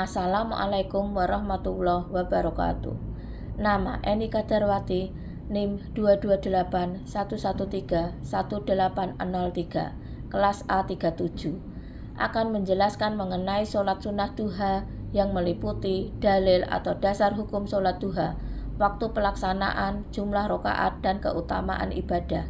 Assalamualaikum warahmatullahi wabarakatuh. Nama Eni Kadarwati, NIM 22811318003, kelas A37, akan menjelaskan mengenai sholat sunnah duha yang meliputi dalil atau dasar hukum sholat duha, waktu pelaksanaan, jumlah rakaat, dan keutamaan ibadah.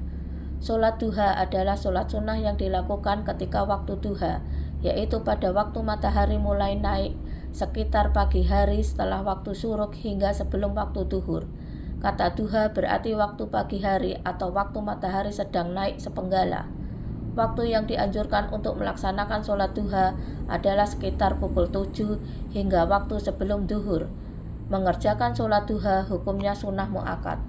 Sholat duha adalah sholat sunnah yang dilakukan ketika waktu duha, yaitu pada waktu matahari mulai naik sekitar pagi hari setelah waktu syuruk hingga sebelum waktu duhur. Kata duha berarti waktu pagi hari atau waktu matahari sedang naik sepenggala. Waktu yang dianjurkan untuk melaksanakan sholat duha adalah sekitar pukul 7 hingga waktu sebelum duhur. Mengerjakan sholat duha hukumnya sunnah muakkad.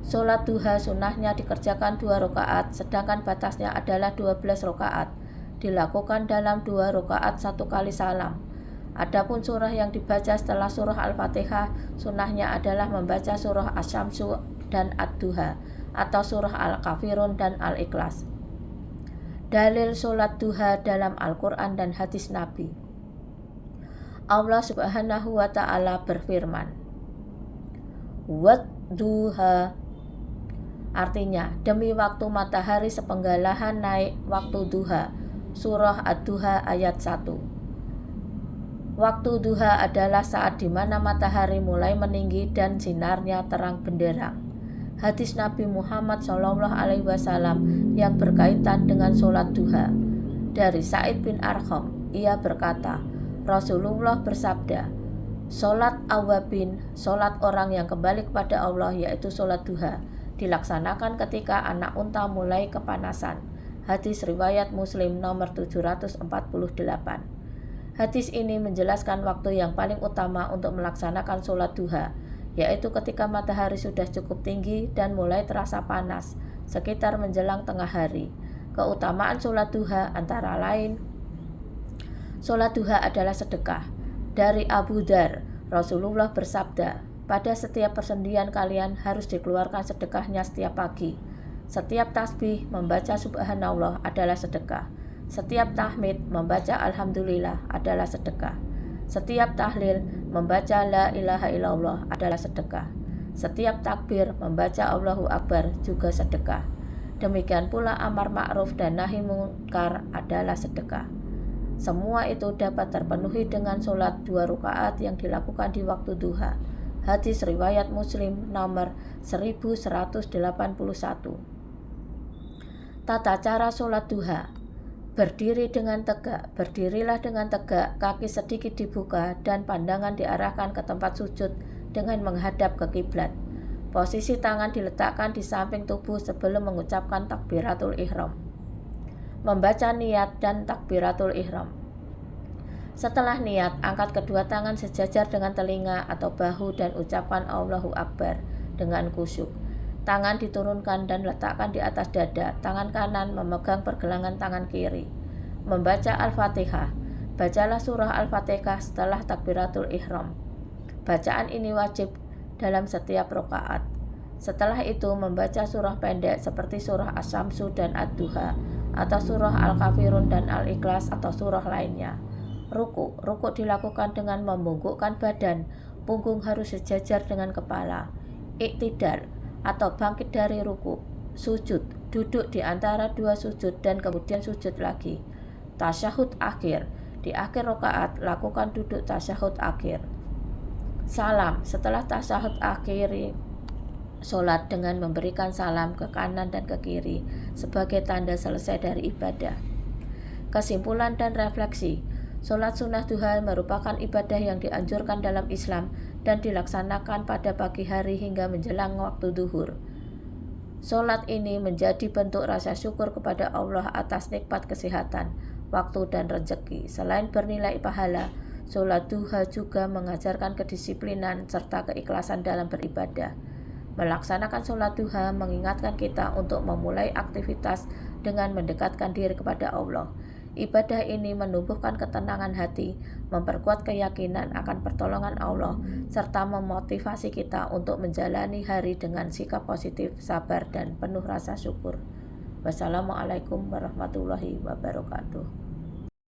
Sholat duha sunnahnya dikerjakan 2 rakaat, sedangkan batasnya adalah 12 rakaat. Dilakukan dalam 2 rakaat 1 kali salam. Adapun surah yang dibaca setelah surah Al-Fatihah, sunnahnya adalah membaca surah Asy-Syamsu dan Ad-Duha, atau surah Al-Kafirun dan Al-Ikhlas. Dalil sholat duha dalam Al-Quran dan hadis Nabi. Allah Subhanahu wa Ta'ala berfirman, "Wad-duha", artinya demi waktu matahari sepenggalahan naik, waktu duha. Surah Ad-Duha ayat 1. Waktu duha adalah saat di mana matahari mulai meninggi dan sinarnya terang benderang. Hadis Nabi Muhammad SAW yang berkaitan dengan sholat duha. Dari Sa'id bin Arqam, ia berkata, Rasulullah bersabda, "Sholat awabin, sholat orang yang kembali kepada Allah, yaitu sholat duha, dilaksanakan ketika anak unta mulai kepanasan." Hadis riwayat Muslim nomor 748. Hadis ini menjelaskan waktu yang paling utama untuk melaksanakan sholat duha, yaitu ketika matahari sudah cukup tinggi dan mulai terasa panas, sekitar menjelang tengah hari. Keutamaan sholat duha antara lain, sholat duha adalah sedekah. Dari Abu Dzar, Rasulullah bersabda, "Pada setiap persendian kalian harus dikeluarkan sedekahnya setiap pagi. Setiap tasbih membaca subhanallah adalah sedekah. Setiap tahmid membaca alhamdulillah adalah sedekah. Setiap tahlil membaca la ilaha illallah adalah sedekah. Setiap takbir membaca Allahu Akbar juga sedekah. Demikian pula amar ma'ruf dan nahi munkar adalah sedekah. Semua itu dapat terpenuhi dengan sholat 2 rakaat yang dilakukan di waktu duha." Hadis riwayat Muslim nomor 1181. Tata cara sholat duha. Berdiri dengan tegak. Berdirilah dengan tegak, kaki sedikit dibuka dan pandangan diarahkan ke tempat sujud dengan menghadap ke kiblat. Posisi tangan diletakkan di samping tubuh sebelum mengucapkan takbiratul ihram. Membaca niat dan takbiratul ihram. Setelah niat, angkat kedua tangan sejajar dengan telinga atau bahu dan ucapkan Allahu Akbar dengan khusyuk. Tangan diturunkan dan letakkan di atas dada, tangan kanan memegang pergelangan tangan kiri. Membaca Al-Fatihah. Bacalah surah Al-Fatihah setelah takbiratul ihram. Bacaan ini wajib dalam setiap rakaat. Setelah itu membaca surah pendek seperti surah Asy-Syamsu dan Ad-Duha, atau surah Al-Kafirun dan Al-Ikhlas atau surah lainnya. Ruku dilakukan dengan membungkukkan badan, punggung harus sejajar dengan kepala. Iktidal atau bangkit dari ruku. Sujud, duduk di antara 2 sujud dan kemudian sujud lagi. Tasyahud akhir, di akhir rakaat lakukan duduk tasyahud akhir. Salam, setelah tasyahud akhir, sholat dengan memberikan salam ke kanan dan ke kiri sebagai tanda selesai dari ibadah. Kesimpulan dan refleksi. Sholat sunnah duha merupakan ibadah yang dianjurkan dalam Islam dan dilaksanakan pada pagi hari hingga menjelang waktu duhur. Sholat ini menjadi bentuk rasa syukur kepada Allah atas nikmat kesehatan, waktu dan rezeki. Selain bernilai pahala, sholat duha juga mengajarkan kedisiplinan serta keikhlasan dalam beribadah. Melaksanakan sholat duha mengingatkan kita untuk memulai aktivitas dengan mendekatkan diri kepada Allah. Ibadah ini menumbuhkan ketenangan hati, memperkuat keyakinan akan pertolongan Allah, serta memotivasi kita untuk menjalani hari dengan sikap positif, sabar, dan penuh rasa syukur. Wassalamualaikum warahmatullahi wabarakatuh.